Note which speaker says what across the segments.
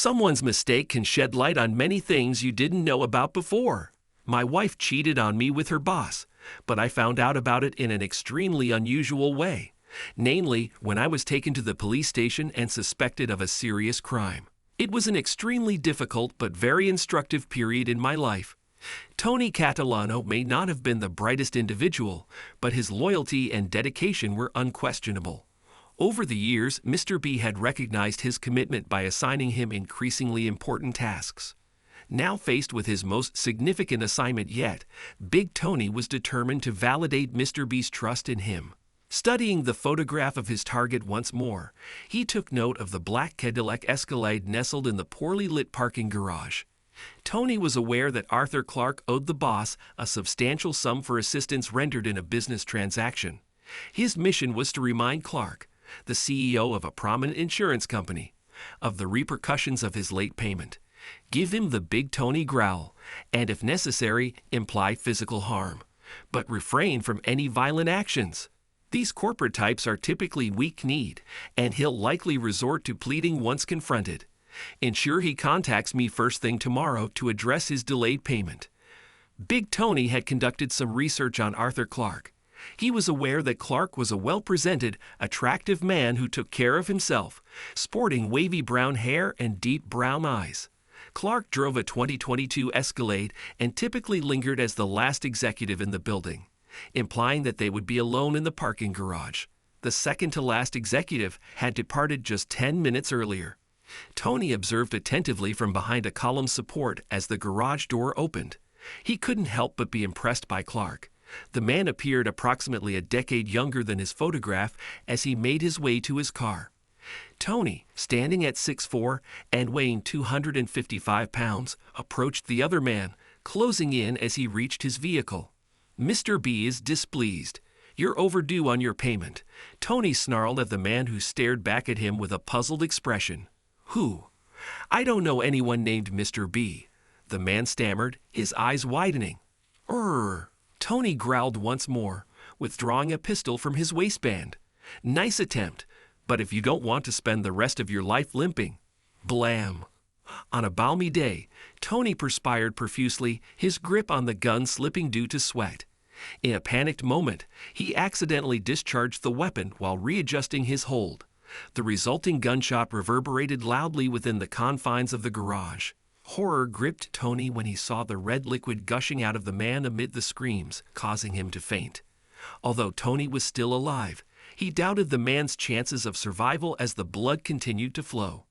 Speaker 1: Someone's mistake can shed light on many things you didn't know about before. My wife cheated on me with her boss, but I found out about it in an extremely unusual way. Namely, when I was taken to the police station and suspected of a serious crime. It was an extremely difficult but very instructive period in my life. Tony Catalano may not have been the brightest individual, but his loyalty and dedication were unquestionable. Over the years, Mr. B had recognized his commitment by assigning him increasingly important tasks. Now faced with his most significant assignment yet, Big Tony was determined to validate Mr. B's trust in him. Studying the photograph of his target once more, he took note of the black Cadillac Escalade nestled in the poorly lit parking garage. Tony was aware that Arthur Clark owed the boss a substantial sum for assistance rendered in a business transaction. His mission was to remind Clark, the CEO of a prominent insurance company, of the repercussions of his late payment. Give him the Big Tony growl, and if necessary, imply physical harm, but refrain from any violent actions. These corporate types are typically weak-kneed, and he'll likely resort to pleading once confronted. Ensure he contacts me first thing tomorrow to address his delayed payment. Big Tony had conducted some research on Arthur Clark. He was aware that Clark was a well-presented, attractive man who took care of himself, sporting wavy brown hair and deep brown eyes. Clark drove a 2022 Escalade and typically lingered as the last executive in the building, implying that they would be alone in the parking garage. The second-to-last executive had departed just 10 minutes earlier. Tony observed attentively from behind a column support as the garage door opened. He couldn't help but be impressed by Clark. The man appeared approximately a decade younger than his photograph as he made his way to his car. Tony, standing at 6'4" and weighing 255 pounds, approached the other man, closing in as he reached his vehicle. Mr. B is displeased. You're overdue on your payment. Tony snarled at the man who stared back at him with a puzzled expression. Who? I don't know anyone named Mr. B. The man stammered, his eyes widening. Tony growled once more, withdrawing a pistol from his waistband. Nice attempt, but if you don't want to spend the rest of your life limping. Blam. On a balmy day, Tony perspired profusely, his grip on the gun slipping due to sweat. In a panicked moment, he accidentally discharged the weapon while readjusting his hold. The resulting gunshot reverberated loudly within the confines of the garage. Horror gripped Tony when he saw the red liquid gushing out of the man amid the screams, causing him to faint. Although Tony was still alive, he doubted the man's chances of survival as the blood continued to flow.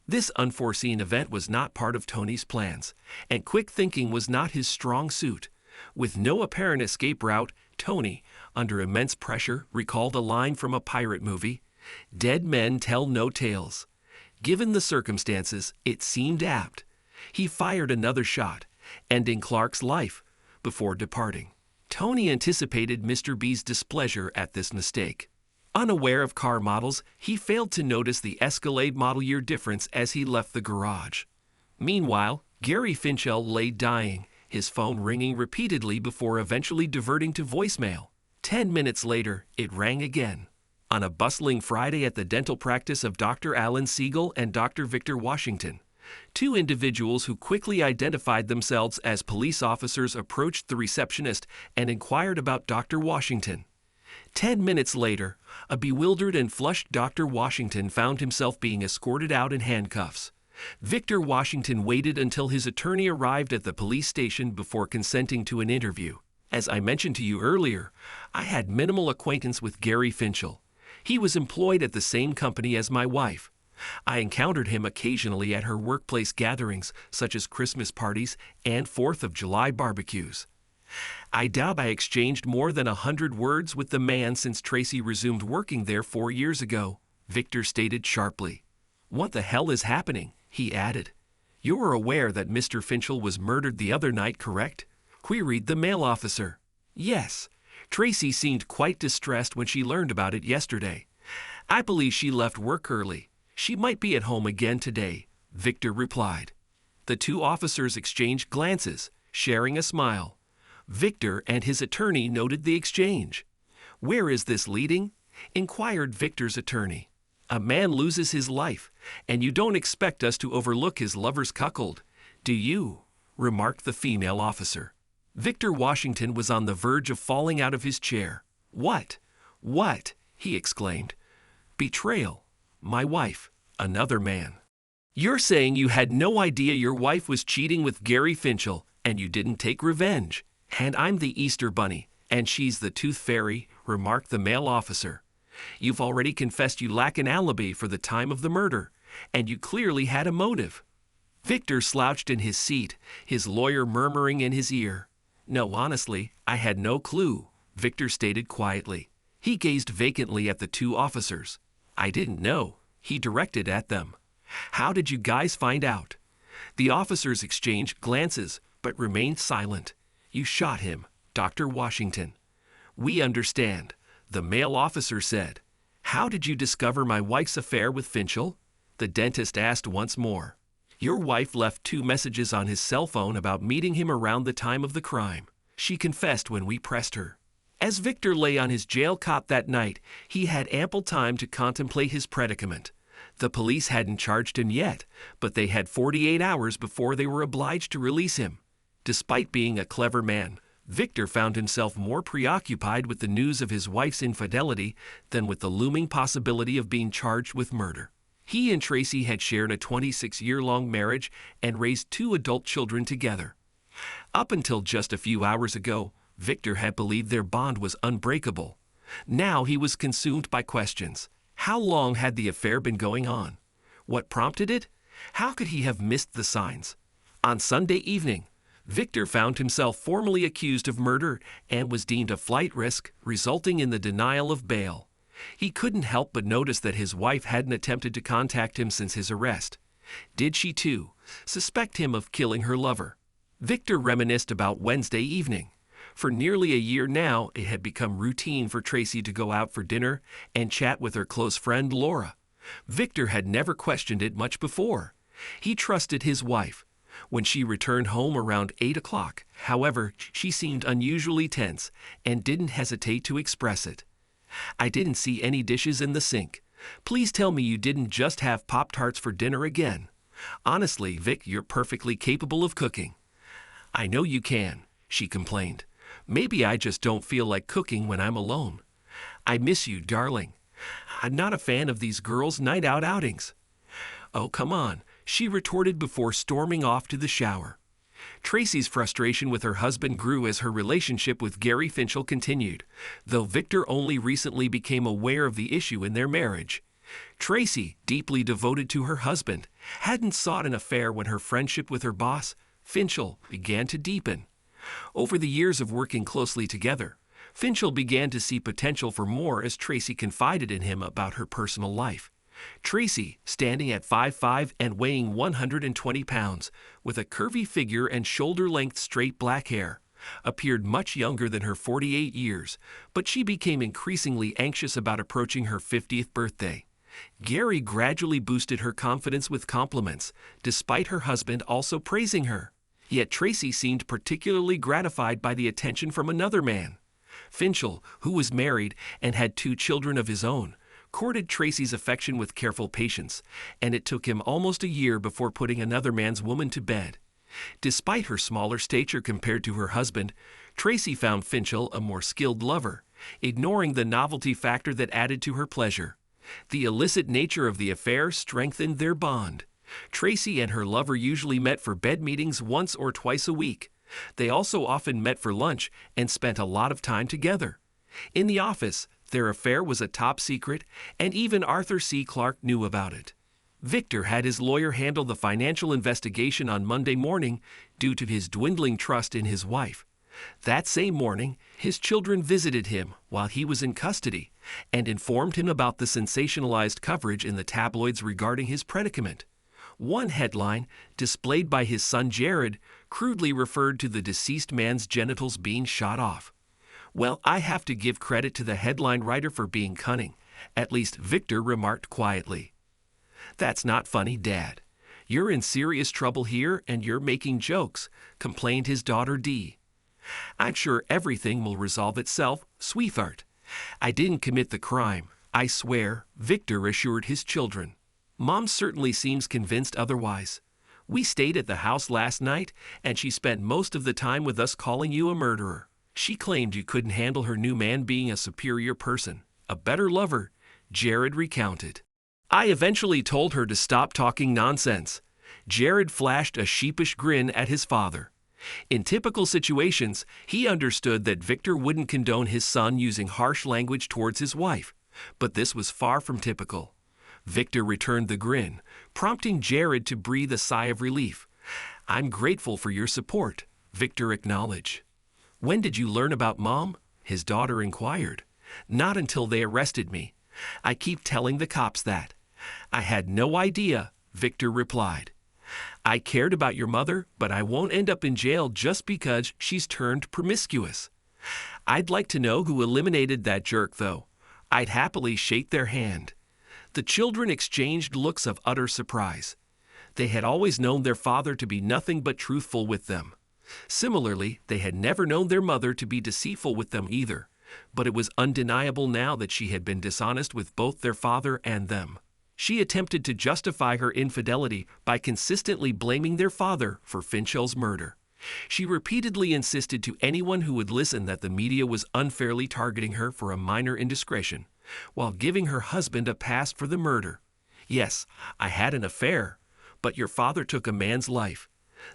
Speaker 1: This unforeseen event was not part of Tony's plans, and quick thinking was not his strong suit. With no apparent escape route, Tony, under immense pressure, recalled a line from a pirate movie, "Dead men tell no tales." Given the circumstances, it seemed apt. He fired another shot, ending Clark's life, before departing. Tony anticipated Mr. B's displeasure at this mistake. Unaware of car models, he failed to notice the Escalade model year difference as he left the garage. Meanwhile, Gary Finchell lay dying, his phone ringing repeatedly before eventually diverting to voicemail. 10 minutes later, it rang again. On a bustling Friday at the dental practice of Dr. Alan Siegel and Dr. Victor Washington, two individuals who quickly identified themselves as police officers approached the receptionist and inquired about Dr. Washington. 10 minutes later, a bewildered and flushed Dr. Washington found himself being escorted out in handcuffs. Victor Washington waited until his attorney arrived at the police station before consenting to an interview. As I mentioned to you earlier, I had minimal acquaintance with Gary Finchell. He was employed at the same company as my wife. I encountered him occasionally at her workplace gatherings, such as Christmas parties and 4th of July barbecues. I doubt I exchanged more than 100 words with the man since Tracy resumed working there 4 years ago, Victor stated sharply. What the hell is happening? He added. You are aware that Mr. Finchell was murdered the other night, correct? Queried the mail officer. Yes. Tracy seemed quite distressed when she learned about it yesterday. I believe she left work early. She might be at home again today, Victor replied. The two officers exchanged glances, sharing a smile. Victor and his attorney noted the exchange. Where is this leading? Inquired Victor's attorney. A man loses his life, And you don't expect us to overlook his lover's cuckold, do you? Remarked the female officer. Victor Washington was on the verge of falling out of his chair. What? What? He exclaimed. Betrayal. My wife. Another man. You're saying you had no idea your wife was cheating with Gary Finchel, and you didn't take revenge. And I'm the Easter Bunny, and she's the Tooth Fairy, remarked the male officer. You've already confessed you lack an alibi for the time of the murder, and you clearly had a motive. Victor slouched in his seat, his lawyer murmuring in his ear. No, honestly, I had no clue, Victor stated quietly. He gazed vacantly at the two officers. I didn't know, he directed at them. How did you guys find out? The officers exchanged glances, but remained silent. You shot him, Dr. Washington. We understand, the male officer said. How did you discover my wife's affair with Finchel? The dentist asked once more. Your wife left 2 messages on his cell phone about meeting him around the time of the crime. She confessed when we pressed her. As Victor lay on his jail cot that night, he had ample time to contemplate his predicament. The police hadn't charged him yet, but they had 48 hours before they were obliged to release him. Despite being a clever man, Victor found himself more preoccupied with the news of his wife's infidelity than with the looming possibility of being charged with murder. He and Tracy had shared a 26-year-long marriage and raised 2 adult children together. Up until just a few hours ago, Victor had believed their bond was unbreakable. Now he was consumed by questions. How long had the affair been going on? What prompted it? How could he have missed the signs? On Sunday evening, Victor found himself formally accused of murder and was deemed a flight risk, resulting in the denial of bail. He couldn't help but notice that his wife hadn't attempted to contact him since his arrest. Did she, too, suspect him of killing her lover? Victor reminisced about Wednesday evening. For nearly a year now, it had become routine for Tracy to go out for dinner and chat with her close friend Laura. Victor had never questioned it much before. He trusted his wife. When she returned home around 8 o'clock, however, she seemed unusually tense and didn't hesitate to express it. I didn't see any dishes in the sink. Please tell me you didn't just have Pop-Tarts for dinner again. Honestly, Vic, you're perfectly capable of cooking. I know you can, she complained. Maybe I just don't feel like cooking when I'm alone. I miss you, darling. I'm not a fan of these girls' night-out outings. Oh, come on, she retorted before storming off to the shower. Tracy's frustration with her husband grew as her relationship with Gary Finchel continued, though Victor only recently became aware of the issue in their marriage. Tracy, deeply devoted to her husband, hadn't sought an affair when her friendship with her boss, Finchel, began to deepen. Over the years of working closely together, Finchel began to see potential for more as Tracy confided in him about her personal life. Tracy, standing at 5'5" and weighing 120 pounds, with a curvy figure and shoulder-length straight black hair, appeared much younger than her 48 years, but she became increasingly anxious about approaching her 50th birthday. Gary gradually boosted her confidence with compliments, despite her husband also praising her. Yet Tracy seemed particularly gratified by the attention from another man. Finchel, who was married and had 2 children of his own, courted Tracy's affection with careful patience, and it took him almost a year before putting another man's woman to bed. Despite her smaller stature compared to her husband, Tracy found Finchel a more skilled lover, ignoring the novelty factor that added to her pleasure. The illicit nature of the affair strengthened their bond. Tracy and her lover usually met for bed meetings once or twice a week. They also often met for lunch and spent a lot of time together. In the office, their affair was a top secret, and even Arthur C. Clarke knew about it. Victor had his lawyer handle the financial investigation on Monday morning due to his dwindling trust in his wife. That same morning, his children visited him while he was in custody and informed him about the sensationalized coverage in the tabloids regarding his predicament. One headline, displayed by his son Jared, crudely referred to the deceased man's genitals being shot off. Well, I have to give credit to the headline writer for being cunning, at least Victor remarked quietly. That's not funny, Dad. You're in serious trouble here and you're making jokes, complained his daughter Dee. I'm sure everything will resolve itself, sweetheart. I didn't commit the crime, I swear, Victor assured his children. Mom certainly seems convinced otherwise. We stayed at the house last night, and she spent most of the time with us calling you a murderer. She claimed you couldn't handle her new man being a superior person, a better lover, Jared recounted. I eventually told her to stop talking nonsense. Jared flashed a sheepish grin at his father. In typical situations, he understood that Victor wouldn't condone his son using harsh language towards his wife, but this was far from typical. Victor returned the grin, prompting Jared to breathe a sigh of relief. I'm grateful for your support, Victor acknowledged. When did you learn about Mom? His daughter inquired. Not until they arrested me. I keep telling the cops that. I had no idea, Victor replied. I cared about your mother, but I won't end up in jail just because she's turned promiscuous. I'd like to know who eliminated that jerk, though. I'd happily shake their hand. The children exchanged looks of utter surprise. They had always known their father to be nothing but truthful with them. Similarly, they had never known their mother to be deceitful with them either, but it was undeniable now that she had been dishonest with both their father and them. She attempted to justify her infidelity by consistently blaming their father for Finchel's murder. She repeatedly insisted to anyone who would listen that the media was unfairly targeting her for a minor indiscretion, while giving her husband a pass for the murder. Yes, I had an affair, but your father took a man's life.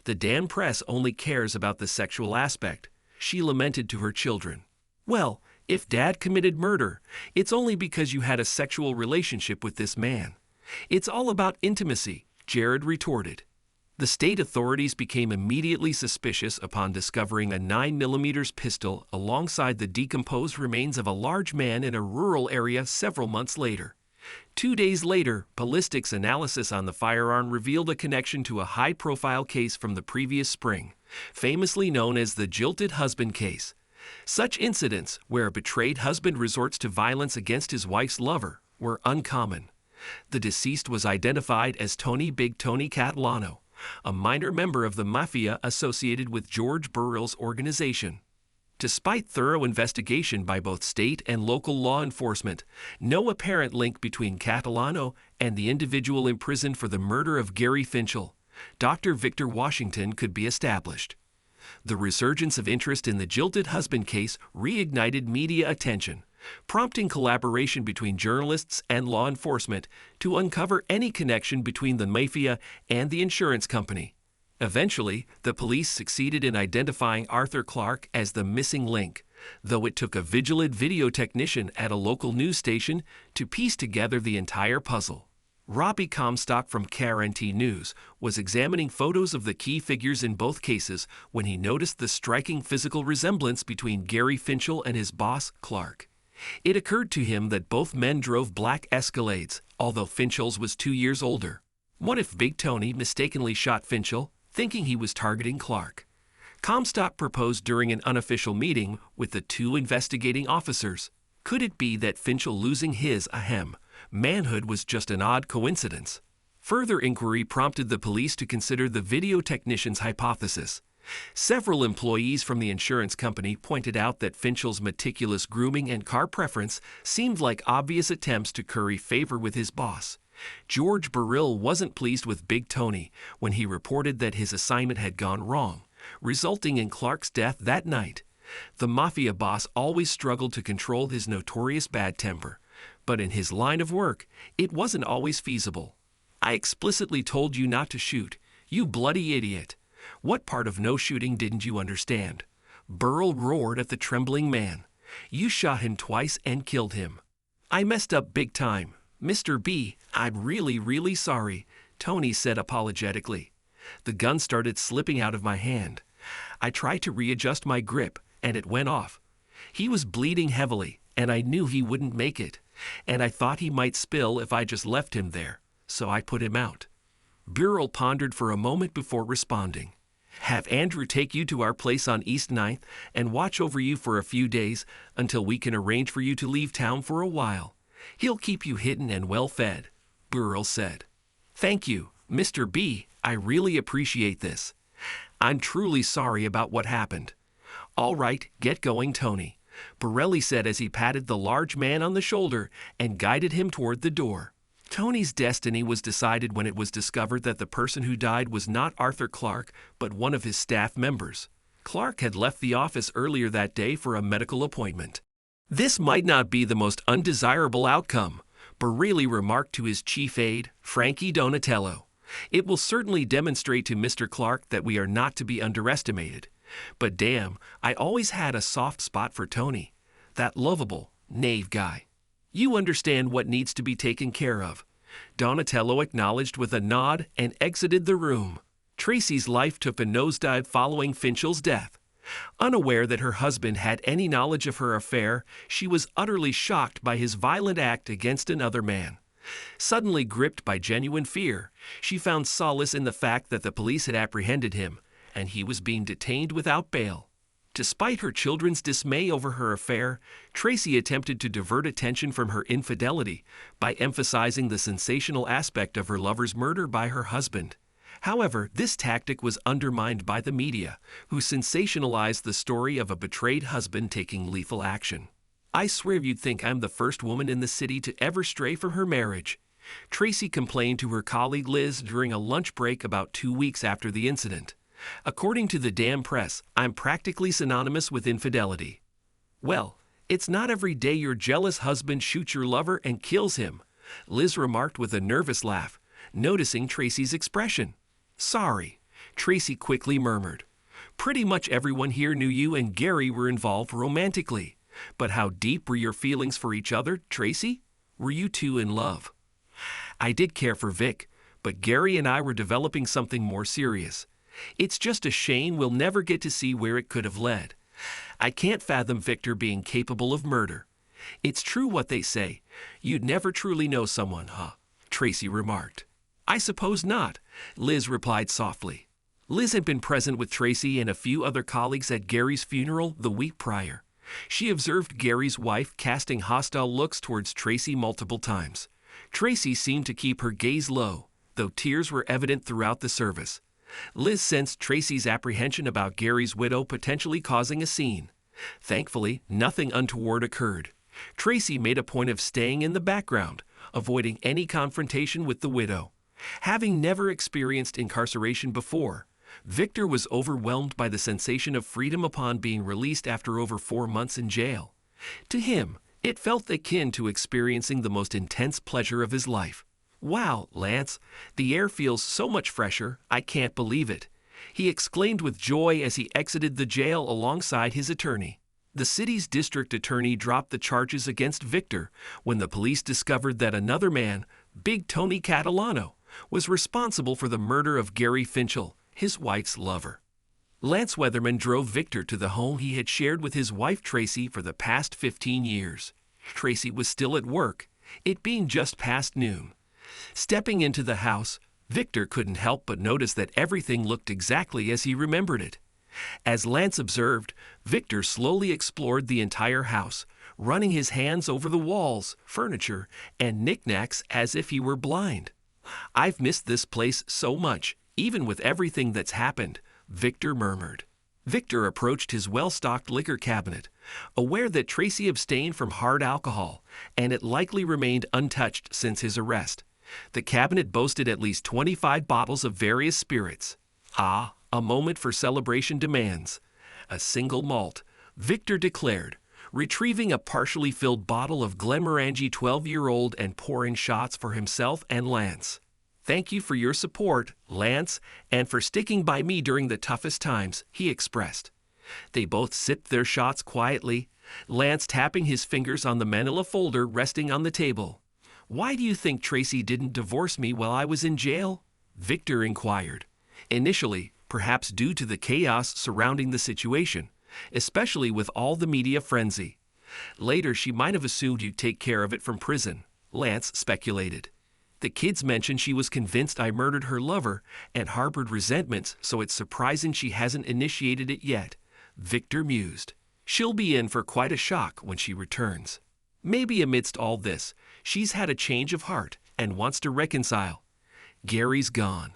Speaker 1: The damn press only cares about the sexual aspect, she lamented to her children. Well, if Dad committed murder, it's only because you had a sexual relationship with this man. It's all about intimacy, Jared retorted. The state authorities became immediately suspicious upon discovering a 9mm pistol alongside the decomposed remains of a large man in a rural area several months later. 2 days later, ballistics analysis on the firearm revealed a connection to a high-profile case from the previous spring, famously known as the jilted husband case. Such incidents, where a betrayed husband resorts to violence against his wife's lover, were uncommon. The deceased was identified as Tony Big Tony Catalano, a minor member of the mafia associated with George Burrill's organization. Despite thorough investigation by both state and local law enforcement, no apparent link between Catalano and the individual imprisoned for the murder of Gary Finchel, Dr. Victor Washington, could be established. The resurgence of interest in the jilted husband case reignited media attention, prompting collaboration between journalists and law enforcement to uncover any connection between the mafia and the insurance company. Eventually, the police succeeded in identifying Arthur Clark as the missing link, though it took a vigilant video technician at a local news station to piece together the entire puzzle. Robbie Comstock from KRNT News was examining photos of the key figures in both cases when he noticed the striking physical resemblance between Gary Finchel and his boss, Clark. It occurred to him that both men drove black Escalades, although Finchel's was 2 years older. What if Big Tony mistakenly shot Finchel, thinking he was targeting Clark? Comstock proposed during an unofficial meeting with the two investigating officers. Could it be that Finchel losing his manhood was just an odd coincidence? Further inquiry prompted the police to consider the video technician's hypothesis. Several employees from the insurance company pointed out that Finchel's meticulous grooming and car preference seemed like obvious attempts to curry favor with his boss. George Burrill wasn't pleased with Big Tony when he reported that his assignment had gone wrong, resulting in Clark's death that night. The mafia boss always struggled to control his notorious bad temper, but in his line of work, it wasn't always feasible. I explicitly told you not to shoot, you bloody idiot. What part of no shooting didn't you understand? Burrill roared at the trembling man. You shot him twice and killed him. I messed up big time. Mr. B, I'm really sorry, Tony said apologetically. The gun started slipping out of my hand. I tried to readjust my grip, and it went off. He was bleeding heavily, and I knew he wouldn't make it, and I thought he might spill if I just left him there, so I put him out. Burrill pondered for a moment before responding. Have Andrew take you to our place on East 9th and watch over you for a few days until we can arrange for you to leave town for a while. He'll keep you hidden and well fed, Burrill said. Thank you, Mr. B. I really appreciate this. I'm truly sorry about what happened. All right, get going, Tony, Borelli said as he patted the large man on the shoulder and guided him toward the door. Tony's destiny was decided when it was discovered that the person who died was not Arthur Clark, but one of his staff members. Clark had left the office earlier that day for a medical appointment. This might not be the most undesirable outcome, Bareilles remarked to his chief aide, Frankie Donatello. It will certainly demonstrate to Mr. Clark that we are not to be underestimated. But damn, I always had a soft spot for Tony, that lovable, knave guy. You understand what needs to be taken care of. Donatello acknowledged with a nod and exited the room. Tracy's life took a nosedive following Finchel's death. Unaware that her husband had any knowledge of her affair, she was utterly shocked by his violent act against another man. Suddenly gripped by genuine fear, she found solace in the fact that the police had apprehended him, and he was being detained without bail. Despite her children's dismay over her affair, Tracy attempted to divert attention from her infidelity by emphasizing the sensational aspect of her lover's murder by her husband. However, this tactic was undermined by the media, who sensationalized the story of a betrayed husband taking lethal action. I swear you'd think I'm the first woman in the city to ever stray from her marriage, Tracy complained to her colleague Liz during a lunch break about 2 weeks after the incident. According to the damn press, I'm practically synonymous with infidelity. Well, it's not every day your jealous husband shoots your lover and kills him, Liz remarked with a nervous laugh, noticing Tracy's expression. Sorry, Tracy quickly murmured. Pretty much everyone here knew you and Gary were involved romantically. But how deep were your feelings for each other, Tracy? Were you two in love? I did care for Vic, but Gary and I were developing something more serious. It's just a shame we'll never get to see where it could have led. I can't fathom Victor being capable of murder. It's true what they say. You'd never truly know someone, huh? Tracy remarked. I suppose not, Liz replied softly. Liz had been present with Tracy and a few other colleagues at Gary's funeral the week prior. She observed Gary's wife casting hostile looks towards Tracy multiple times. Tracy seemed to keep her gaze low, though tears were evident throughout the service. Liz sensed Tracy's apprehension about Gary's widow potentially causing a scene. Thankfully, nothing untoward occurred. Tracy made a point of staying in the background, avoiding any confrontation with the widow. Having never experienced incarceration before, Victor was overwhelmed by the sensation of freedom upon being released after over 4 months in jail. To him, it felt akin to experiencing the most intense pleasure of his life. Wow, Lance, the air feels so much fresher, I can't believe it, he exclaimed with joy as he exited the jail alongside his attorney. The city's district attorney dropped the charges against Victor when the police discovered that another man, Big Tony Catalano, was responsible for the murder of Gary Finchel, his wife's lover. Lance Weatherman drove Victor to the home he had shared with his wife Tracy for the past 15 years. Tracy was still at work, it being just past noon. Stepping into the house, Victor couldn't help but notice that everything looked exactly as he remembered it. As Lance observed, Victor slowly explored the entire house, running his hands over the walls, furniture, and knickknacks as if he were blind. I've missed this place so much, even with everything that's happened, Victor murmured. Victor approached his well-stocked liquor cabinet, aware that Tracy abstained from hard alcohol, and it likely remained untouched since his arrest. The cabinet boasted at least 25 bottles of various spirits. Ah, a moment for celebration demands. A single malt, Victor declared, retrieving a partially filled bottle of Glenmorangie 12-year-old and pouring shots for himself and Lance. Thank you for your support, Lance, and for sticking by me during the toughest times, he expressed. They both sipped their shots quietly, Lance tapping his fingers on the manila folder resting on the table. Why do you think Tracy didn't divorce me while I was in jail? Victor inquired. Initially, perhaps due to the chaos surrounding the situation, especially with all the media frenzy. Later, she might have assumed you'd take care of it from prison, Lance speculated. The kids mentioned she was convinced I murdered her lover and harbored resentments, so it's surprising she hasn't initiated it yet, Victor mused. She'll be in for quite a shock when she returns. Maybe amidst all this, she's had a change of heart and wants to reconcile. Gary's gone.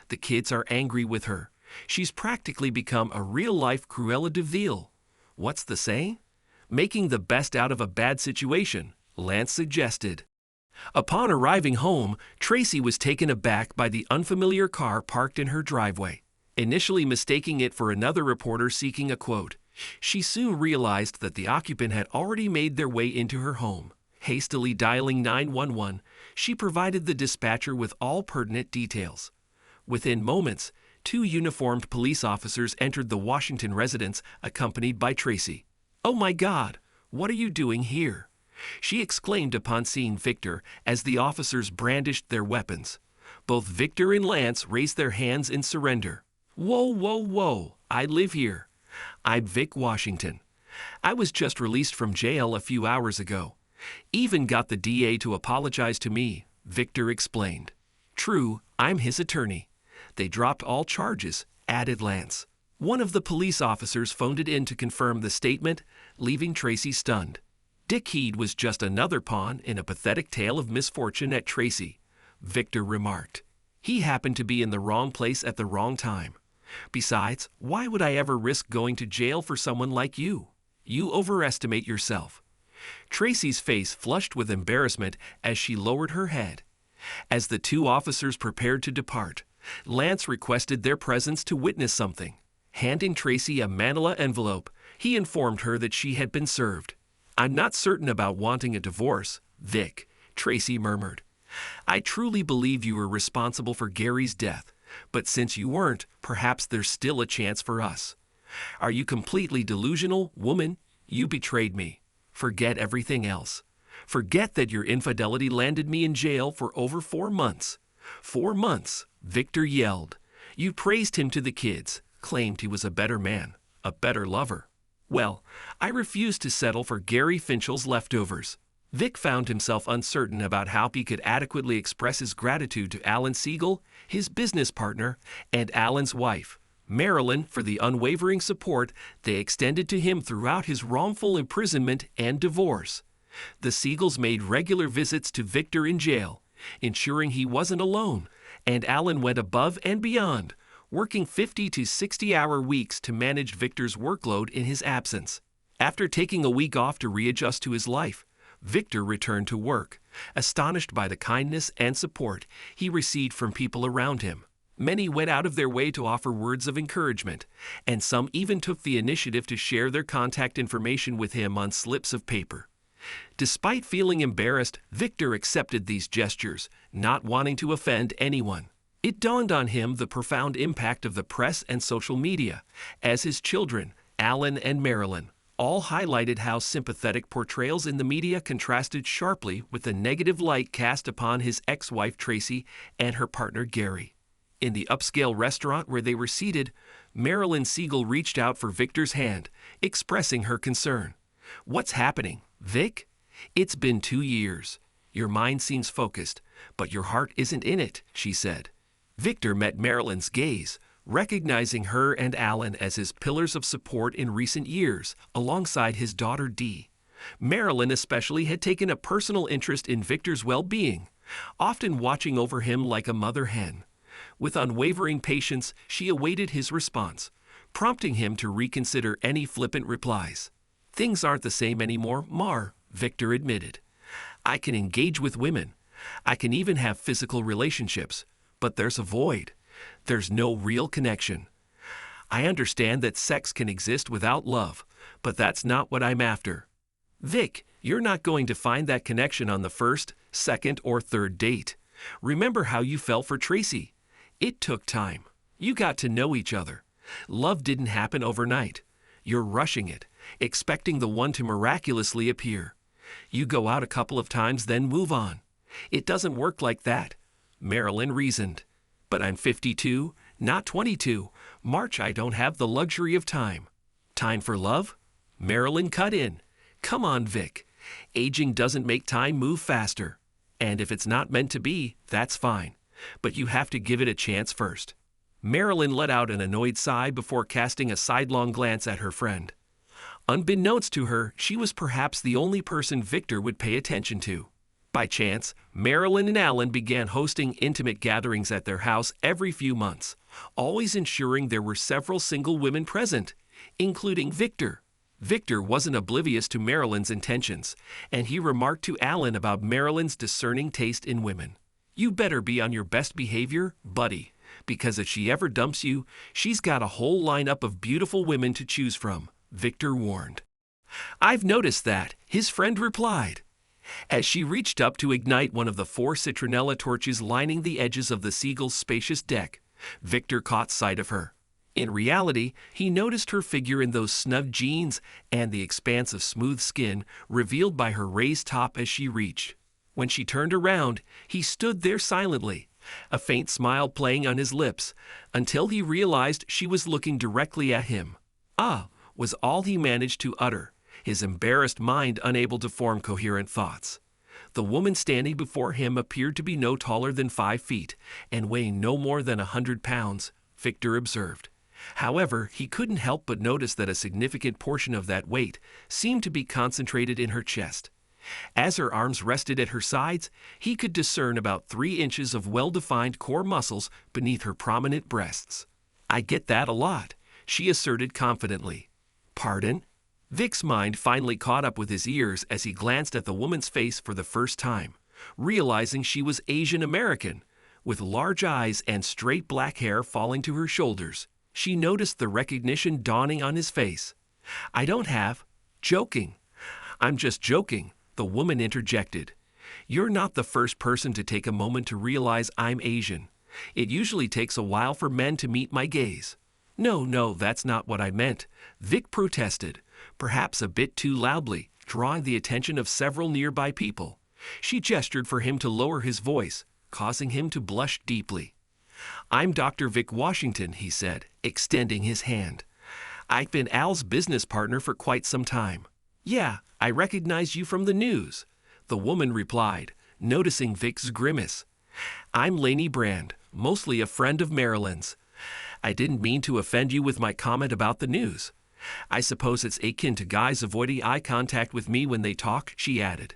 Speaker 1: The kids are angry with her. She's practically become a real-life Cruella de Vil. What's the saying? Making the best out of a bad situation, Lance suggested. Upon arriving home, Tracy was taken aback by the unfamiliar car parked in her driveway, initially mistaking it for another reporter seeking a quote. She soon realized that the occupant had already made their way into her home. Hastily dialing 911, she provided the dispatcher with all pertinent details. Within moments, 2 uniformed police officers entered the Washington residence, accompanied by Tracy. "Oh my God, what are you doing here?" she exclaimed upon seeing Victor as the officers brandished their weapons. Both Victor and Lance raised their hands in surrender. "Whoa, whoa, whoa, I live here. I'm Vic Washington. I was just released from jail a few hours ago. Even got the DA to apologize to me," Victor explained. "True, I'm his attorney. They dropped all charges," added Lance. One of the police officers phoned it in to confirm the statement, leaving Tracy stunned. Dick Heed was just another pawn in a pathetic tale of misfortune at Tracy, Victor remarked. "He happened to be in the wrong place at the wrong time. Besides, why would I ever risk going to jail for someone like you? You overestimate yourself." Tracy's face flushed with embarrassment as she lowered her head. As the 2 officers prepared to depart, Lance requested their presence to witness something. Handing Tracy a manila envelope, he informed her that she had been served. "I'm not certain about wanting a divorce, Vic," Tracy murmured. "I truly believe you were responsible for Gary's death, but since you weren't, perhaps there's still a chance for us. Are you completely delusional, woman? You betrayed me. Forget everything else. Forget that your infidelity landed me in jail for over 4 months. 4 months," Victor yelled. "You praised him to the kids, claimed he was a better man, a better lover. Well, I refused to settle for Gary Finchell's leftovers." Vic found himself uncertain about how he could adequately express his gratitude to Alan Siegel, his business partner, and Alan's wife, Marilyn, for the unwavering support they extended to him throughout his wrongful imprisonment and divorce. The Siegels made regular visits to Victor in jail, ensuring he wasn't alone, and Alan went above and beyond, working 50 to 60-hour weeks to manage Victor's workload in his absence. After taking a week off to readjust to his life, Victor returned to work, astonished by the kindness and support he received from people around him. Many went out of their way to offer words of encouragement, and some even took the initiative to share their contact information with him on slips of paper. Despite feeling embarrassed, Victor accepted these gestures, not wanting to offend anyone. It dawned on him the profound impact of the press and social media, as his children, Alan and Marilyn, all highlighted how sympathetic portrayals in the media contrasted sharply with the negative light cast upon his ex-wife Tracy and her partner Gary. In the upscale restaurant where they were seated, Marilyn Siegel reached out for Victor's hand, expressing her concern. "What's happening, Vic? It's been 2 years. Your mind seems focused, but your heart isn't in it," she said. Victor met Marilyn's gaze, recognizing her and Alan as his pillars of support in recent years, alongside his daughter Dee. Marilyn especially had taken a personal interest in Victor's well-being, often watching over him like a mother hen. With unwavering patience, she awaited his response, prompting him to reconsider any flippant replies. "Things aren't the same anymore, Mar," Victor admitted. "I can engage with women. I can even have physical relationships, but there's a void. There's no real connection. I understand that sex can exist without love, but that's not what I'm after." "Vic, you're not going to find that connection on the first, second, or third date. Remember how you fell for Tracy. It took time. You got to know each other. Love didn't happen overnight. You're rushing it, expecting the one to miraculously appear. You go out a couple of times, then move on. It doesn't work like that," Marilyn reasoned. "But I'm 52, not 22. March, I don't have the luxury of time." "Time for love?" Marilyn cut in. "Come on, Vic. Aging doesn't make time move faster. And if it's not meant to be, that's fine. But you have to give it a chance first." Marilyn let out an annoyed sigh before casting a sidelong glance at her friend. Unbeknownst to her, she was perhaps the only person Victor would pay attention to. By chance, Marilyn and Alan began hosting intimate gatherings at their house every few months, always ensuring there were several single women present, including Victor. Victor wasn't oblivious to Marilyn's intentions, and he remarked to Alan about Marilyn's discerning taste in women. "You better be on your best behavior, buddy, because if she ever dumps you, she's got a whole lineup of beautiful women to choose from," Victor warned. "I've noticed that," his friend replied. As she reached up to ignite one of the 4 citronella torches lining the edges of the Seagull's spacious deck, Victor caught sight of her. In reality, he noticed her figure in those snug jeans and the expanse of smooth skin revealed by her raised top as she reached. When she turned around, he stood there silently, a faint smile playing on his lips, until he realized she was looking directly at him. "Ah," was all he managed to utter, his embarrassed mind unable to form coherent thoughts. The woman standing before him appeared to be no taller than 5 feet and weighing no more than 100 pounds, Victor observed. However, he couldn't help but notice that a significant portion of that weight seemed to be concentrated in her chest. As her arms rested at her sides, he could discern about 3 inches of well-defined core muscles beneath her prominent breasts. "I get that a lot," she asserted confidently. "Pardon?" Vic's mind finally caught up with his ears as he glanced at the woman's face for the first time, realizing she was Asian American, with large eyes and straight black hair falling to her shoulders. She noticed the recognition dawning on his face. "I don't have. Joking." "I'm just joking," the woman interjected. "You're not the first person to take a moment to realize I'm Asian. It usually takes a while for men to meet my gaze." No, that's not what I meant," Vic protested, perhaps a bit too loudly, drawing the attention of several nearby people. She gestured for him to lower his voice, causing him to blush deeply. "I'm Dr. Vic Washington," he said, extending his hand. "I've been Al's business partner for quite some time." "Yeah, I recognize you from the news," the woman replied, noticing Vic's grimace. "I'm Lainey Brand, mostly a friend of Marilyn's. I didn't mean to offend you with my comment about the news. I suppose it's akin to guys avoiding eye contact with me when they talk," she added.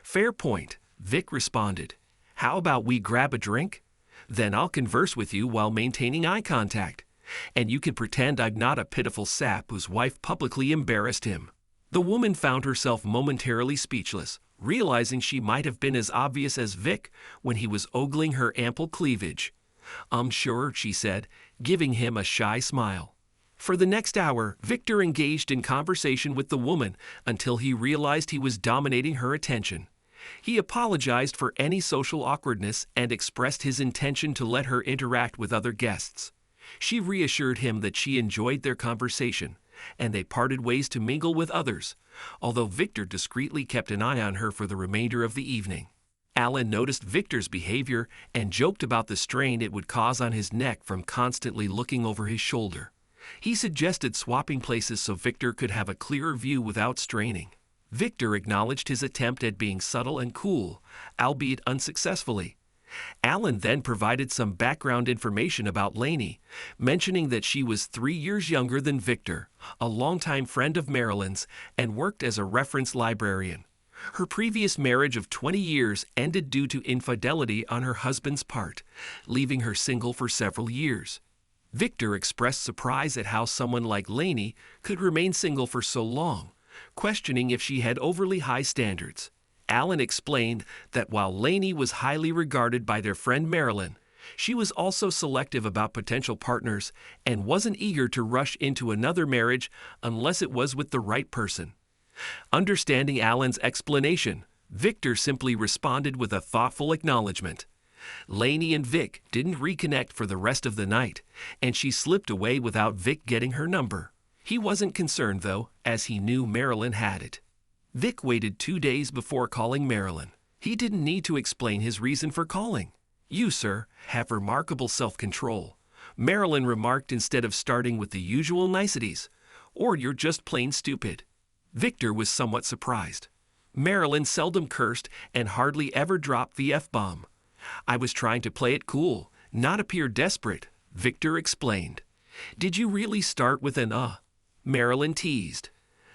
Speaker 1: "Fair point," Vic responded. "How about we grab a drink? Then I'll converse with you while maintaining eye contact, and you can pretend I'm not a pitiful sap whose wife publicly embarrassed him." The woman found herself momentarily speechless, realizing she might have been as obvious as Vic when he was ogling her ample cleavage. Sure," she said, giving him a shy smile. For the next hour, Victor engaged in conversation with the woman until he realized he was dominating her attention. He apologized for any social awkwardness and expressed his intention to let her interact with other guests. She reassured him that she enjoyed their conversation, and they parted ways to mingle with others, although Victor discreetly kept an eye on her for the remainder of the evening. Alan noticed Victor's behavior and joked about the strain it would cause on his neck from constantly looking over his shoulder. He suggested swapping places so Victor could have a clearer view without straining. Victor acknowledged his attempt at being subtle and cool, albeit unsuccessfully. Alan then provided some background information about Lainey, mentioning that she was 3 years younger than Victor, a longtime friend of Marilyn's, and worked as a reference librarian. Her previous marriage of 20 years ended due to infidelity on her husband's part, leaving her single for several years. Victor expressed surprise at how someone like Lainey could remain single for so long, questioning if she had overly high standards. Alan explained that while Lainey was highly regarded by their friend Marilyn, she was also selective about potential partners and wasn't eager to rush into another marriage unless it was with the right person. Understanding Alan's explanation, Victor simply responded with a thoughtful acknowledgement. Lainey and Vic didn't reconnect for the rest of the night, and she slipped away without Vic getting her number. He wasn't concerned, though, as he knew Marilyn had it. Vic waited 2 days before calling Marilyn. He didn't need to explain his reason for calling. "You, sir, have remarkable self-control," Marilyn remarked instead of starting with the usual niceties. "Or you're just plain stupid." Victor was somewhat surprised. Marilyn seldom cursed and hardly ever dropped the F-bomb. "I was trying to play it cool, not appear desperate," Victor explained. "Did you really start with an Marilyn teased.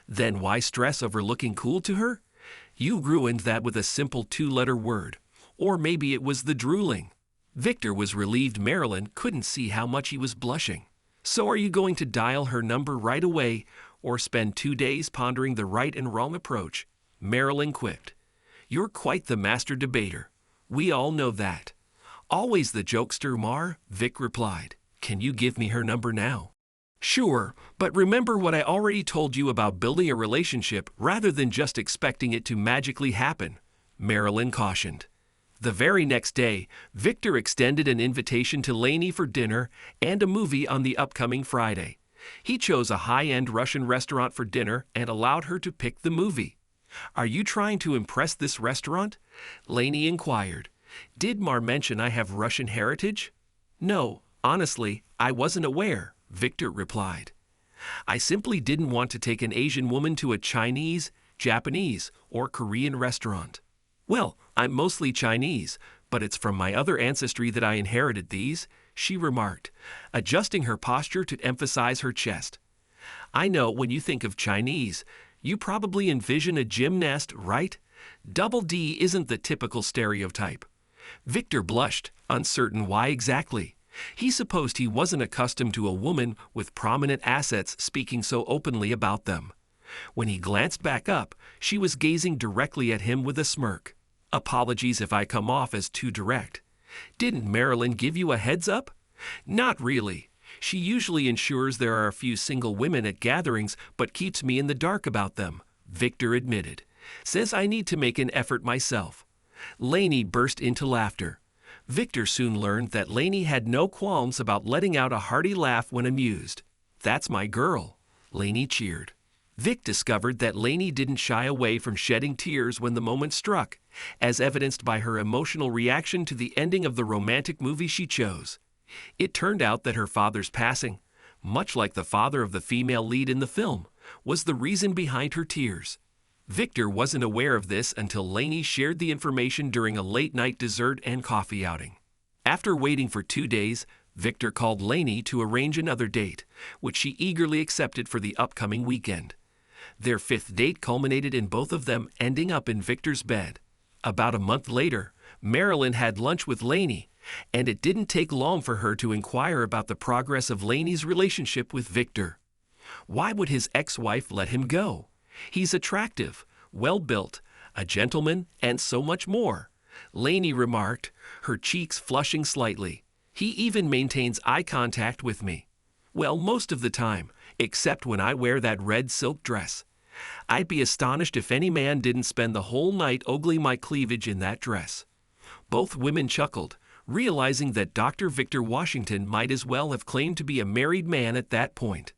Speaker 1: "Then why stress over looking cool to her? You ruined that with a simple 2-letter word. Or maybe it was the drooling." Victor was relieved Marilyn couldn't see how much he was blushing. "So are you going to dial her number right away, or spend 2 days pondering the right and wrong approach, Marilyn quipped. You're quite the master debater. We all know that. Always the jokester, Mar, Vic replied. Can you give me her number now? Sure, but remember what I already told you about building a relationship rather than just expecting it to magically happen, Marilyn cautioned. The very next day, Victor extended an invitation to Lainey for dinner and a movie on the upcoming Friday. He chose a high-end Russian restaurant for dinner and allowed her to pick the movie. Are you trying to impress this restaurant? Lainey inquired. Did Mar mention I have Russian heritage? No, honestly, I wasn't aware, Victor replied. I simply didn't want to take an Asian woman to a Chinese, Japanese, or Korean restaurant. Well, I'm mostly Chinese, but it's from my other ancestry that I inherited these, she remarked, adjusting her posture to emphasize her chest. I know when you think of Chinese, you probably envision a gymnast, right? Double D isn't the typical stereotype. Victor blushed, uncertain why exactly. He supposed he wasn't accustomed to a woman with prominent assets speaking so openly about them. When he glanced back up, she was gazing directly at him with a smirk. Apologies if I come off as too direct. Didn't Marilyn give you a heads up? Not really. She usually ensures there are a few single women at gatherings but keeps me in the dark about them, Victor admitted. Says I need to make an effort myself. Lainey burst into laughter. Victor soon learned that Lainey had no qualms about letting out a hearty laugh when amused. That's my girl, Lainey cheered. Vic discovered that Lainey didn't shy away from shedding tears when the moment struck, as evidenced by her emotional reaction to the ending of the romantic movie she chose. It turned out that her father's passing, much like the father of the female lead in the film, was the reason behind her tears. Victor wasn't aware of this until Lainey shared the information during a late-night dessert and coffee outing. After waiting for 2 days, Victor called Lainey to arrange another date, which she eagerly accepted for the upcoming weekend. Their 5th date culminated in both of them ending up in Victor's bed. About a month later, Marilyn had lunch with Lainey, and it didn't take long for her to inquire about the progress of Lainey's relationship with Victor. Why would his ex-wife let him go? He's attractive, well-built, a gentleman, and so much more, Lainey remarked, her cheeks flushing slightly. He even maintains eye contact with me. Well, most of the time, except when I wear that red silk dress. I'd be astonished if any man didn't spend the whole night ogling my cleavage in that dress. Both women chuckled, realizing that Dr. Victor Washington might as well have claimed to be a married man at that point.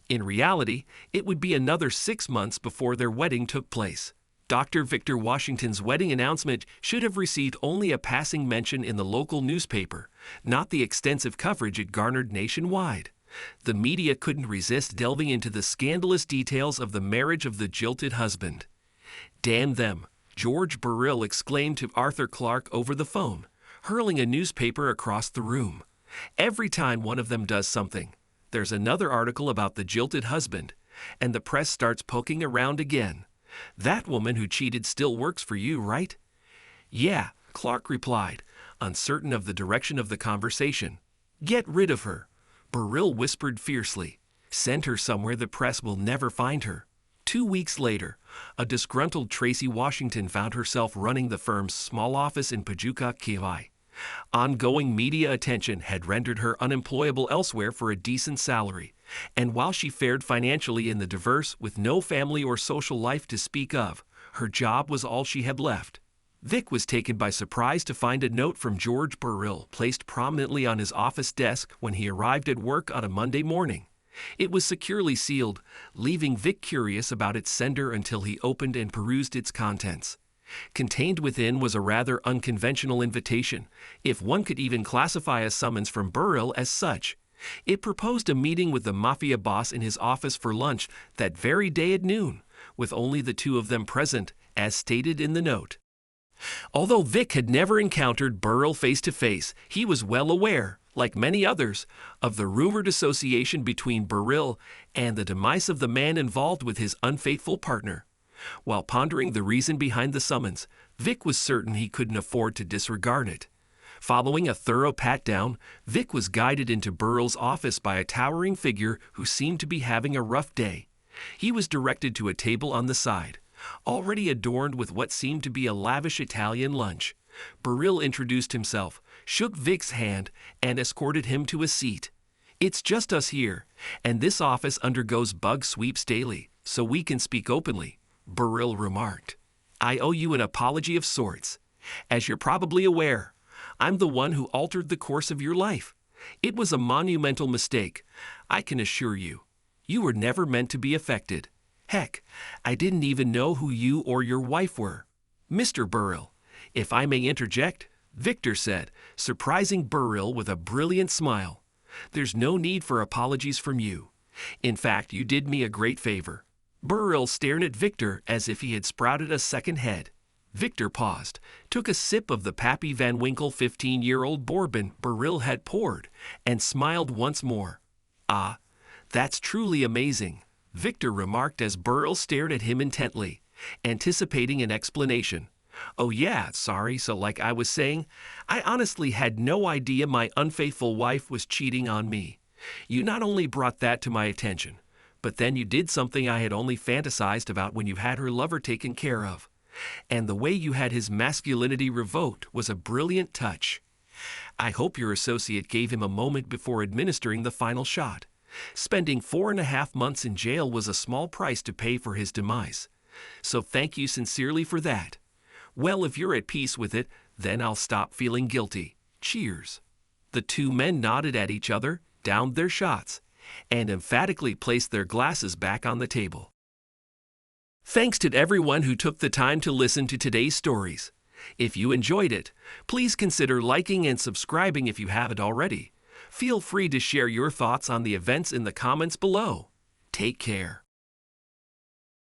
Speaker 1: In reality, it would be another 6 months before their wedding took place. Dr. Victor Washington's wedding announcement should have received only a passing mention in the local newspaper, not the extensive coverage it garnered nationwide. The media couldn't resist delving into the scandalous details of the marriage of the jilted husband. Damn them, George Burrill exclaimed to Arthur Clark over the phone, hurling a newspaper across the room. Every time one of them does something, there's another article about the jilted husband, and the press starts poking around again. That woman who cheated still works for you, right? Yeah, Clark replied, uncertain of the direction of the conversation. Get rid of her, Burrill whispered fiercely. Send her somewhere the press will never find her. 2 weeks later, a disgruntled Tracy Washington found herself running the firm's small office in Paducah, Kauai. Ongoing media attention had rendered her unemployable elsewhere for a decent salary, and while she fared financially in the diverse with no family or social life to speak of, her job was all she had left. Vic was taken by surprise to find a note from George Burrill placed prominently on his office desk when he arrived at work on a Monday morning. It was securely sealed, leaving Vic curious about its sender until he opened and perused its contents. Contained within was a rather unconventional invitation, if one could even classify a summons from Burrill as such. It proposed a meeting with the mafia boss in his office for lunch that very day at noon, with only the two of them present, as stated in the note. Although Vic had never encountered Burrill face-to-face, he was well aware, like many others, of the rumored association between Burrill and the demise of the man involved with his unfaithful partner. While pondering the reason behind the summons, Vic was certain he couldn't afford to disregard it. Following a thorough pat-down, Vic was guided into Burrill's office by a towering figure who seemed to be having a rough day. He was directed to a table on the side, already adorned with what seemed to be a lavish Italian lunch. Beryl introduced himself, shook Vic's hand, and escorted him to a seat. "It's just us here, and this office undergoes bug sweeps daily, so we can speak openly," Beryl remarked. "I owe you an apology of sorts. As you're probably aware, I'm the one who altered the course of your life. It was a monumental mistake, I can assure you. You were never meant to be affected. Heck, I didn't even know who you or your wife were." "Mr. Beryl, if I may interject," Victor said, surprising Beryl with a brilliant smile. "There's no need for apologies from you. In fact, you did me a great favor." Beryl stared at Victor as if he had sprouted a second head. Victor paused, took a sip of the Pappy Van Winkle 15-year-old bourbon Beryl had poured, and smiled once more. "Ah, that's truly amazing," Victor remarked as Beryl stared at him intently, anticipating an explanation. "Oh yeah, sorry, so like I was saying, I honestly had no idea my unfaithful wife was cheating on me. You not only brought that to my attention, but then you did something I had only fantasized about when you had her lover taken care of. And the way you had his masculinity revoked was a brilliant touch. I hope your associate gave him a moment before administering the final shot. Spending 4.5 months in jail was a small price to pay for his demise. So thank you sincerely for that. Well, if you're at peace with it, then I'll stop feeling guilty. Cheers." The two men nodded at each other, downed their shots, and emphatically placed their glasses back on the table. Thanks to everyone who took the time to listen to today's stories. If you enjoyed it, please consider liking and subscribing if you haven't already. Feel free to share your thoughts on the events in the comments below. Take care.